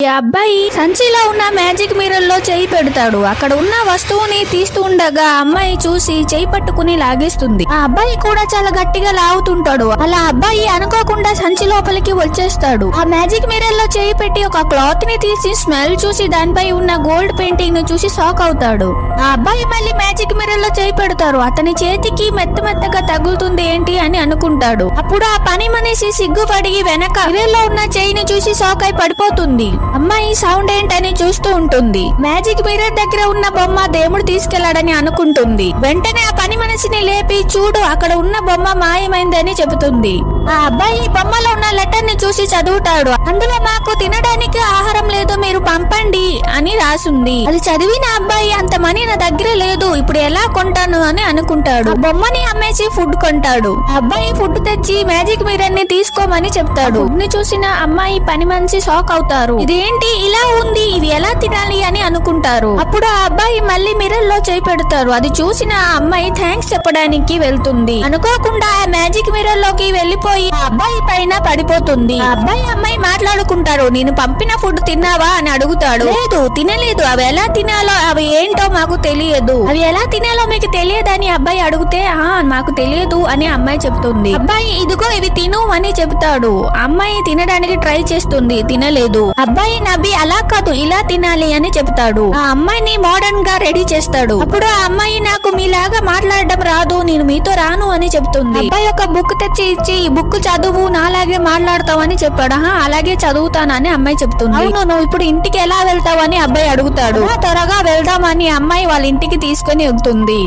ఈ అబ్బాయి సంచిలో ఉన్న మ్యాజిక్ మిర్రర్ లో చేయి పెడతాడు. అక్కడ ఉన్న వస్తువుని తీస్తూ ఉండగా అమ్మాయి చూసి చేయి పట్టుకుని లాగేస్తుంది. ఆ అబ్బాయి కూడా చాలా గట్టిగా లాగుతుంటాడు. అలా అబ్బాయి అనుకోకుండా సంచి లోపలికి వచ్చేస్తాడు. ఆ మ్యాజిక్ మిర్రర్ లో చేయి పెట్టి ఒక క్లాత్ ని తీసి స్మెల్ చూసి దానిపై ఉన్న గోల్డ్ పెయింటింగ్ ను చూసి షాక్ అవుతాడు. ఆ అబ్బాయి మళ్ళీ మ్యాజిక్ మిర్రర్ లో చేయి పెడతారు. అతని చేతికి మెత్తగా తగులుతుంది ఏంటి అని అనుకుంటాడు. అప్పుడు ఆ పని మనిషి సిగ్గుపడి వెనక మిర్రర్ లో ఉన్న చేయిని చూసి షాక్ అయి పడిపోతుంది. అమ్మాయి సౌండ్ ఏంటని చూస్తూ ఉంటుంది. మ్యాజిక్ మిర్రర్ దగ్గర ఉన్న బొమ్మ దేవుడు తీసుకెళ్లాడని అనుకుంటుంది. వెంటనే ఆ పని మనిషిని లేపి చూడు అక్కడ ఉన్న బొమ్మ మాయమైందని చెబుతుంది. ఆ అబ్బాయి బొమ్మలో ఉన్న లెటర్ ని చూసి చదువుతాడు. అందులో మాకు తినడానికి ఆహారం లేదు, మీరు పంపండి అని రాసుంది. అది చదివిన అబ్బాయి అంత మనీ నా దగ్గర లేదు, ఇప్పుడు ఎలా కొంటాను అని అనుకుంటాడు. బొమ్మని అమ్మేసి ఫుడ్ కొంటాడు. అబ్బాయి ఫుడ్ తెచ్చి మ్యాజిక్ మిర్రర్ ని తీసుకోమని చెప్తాడు. ఫుడ్ ని చూసిన అమ్మాయి పని మనిషి షాక్ అవుతారు. ఇదేంటి ఇలా ఉంది, ఇది ఎలా తినాలి అని అనుకుంటారు. అప్పుడు ఆ అబ్బాయి మళ్ళీ మిర్రర్ లో చేయి పెడతారు. అది చూసిన ఆ అమ్మాయి థ్యాంక్స్ చెప్పడానికి వెళ్తుంది. అనుకోకుండా ఆ మ్యాజిక్ మిర్రర్ లోకి వెళ్లిపోయి ఆ అబ్బాయి పైన పడిపోతుంది. ఆ అబ్బాయి అమ్మాయి మాట్లాడుకుంటారు. నేను పంపిన ఫుడ్ తిన్నావా అని అడుగుతాడు. లేదు తినలేదు, అవి ఎలా తినాలో అవి ఏంటో మాకు తెలియదు. అవి ఎలా తినాలో మీకు తెలియదని అబ్బాయి అడిగితే మాకు తెలియదు అని అమ్మాయి చెప్తుంది. అబ్బాయి ఇదిగో ఇవి తిను అని చెప్తాడు. అమ్మాయి తినడానికి ట్రై చేస్తుంది, తినలేదు. అబ్బాయి నవ్వి అలా కాదు ఇలా తినాలి అని చెప్తాడు. ఆ అమ్మాయిని మోడర్న్ గా రెడీ చేస్తాడు. అప్పుడు ఆ అమ్మాయి నాకు మీలాగా మాట్లాడడం రాదు, నేను మీతో రాను అని చెప్తుంది. అబ్బాయి ఒక బుక్ తెచ్చి ఇచ్చి బుక్ చదువు నాలాగే మాట్లాడతావని చెప్పాడు. అలాగే చదువుతానని అమ్మాయి చెప్తుంది. అవును నువ్వు ఇప్పుడు ఇంటికి ఎలా వెళ్తావని అబ్బాయి అడుగుతాడు. త్వరగా వెళ్దామని అమ్మాయి వాళ్ళ ఇంటికి తీసుకుని వెళ్తుంది.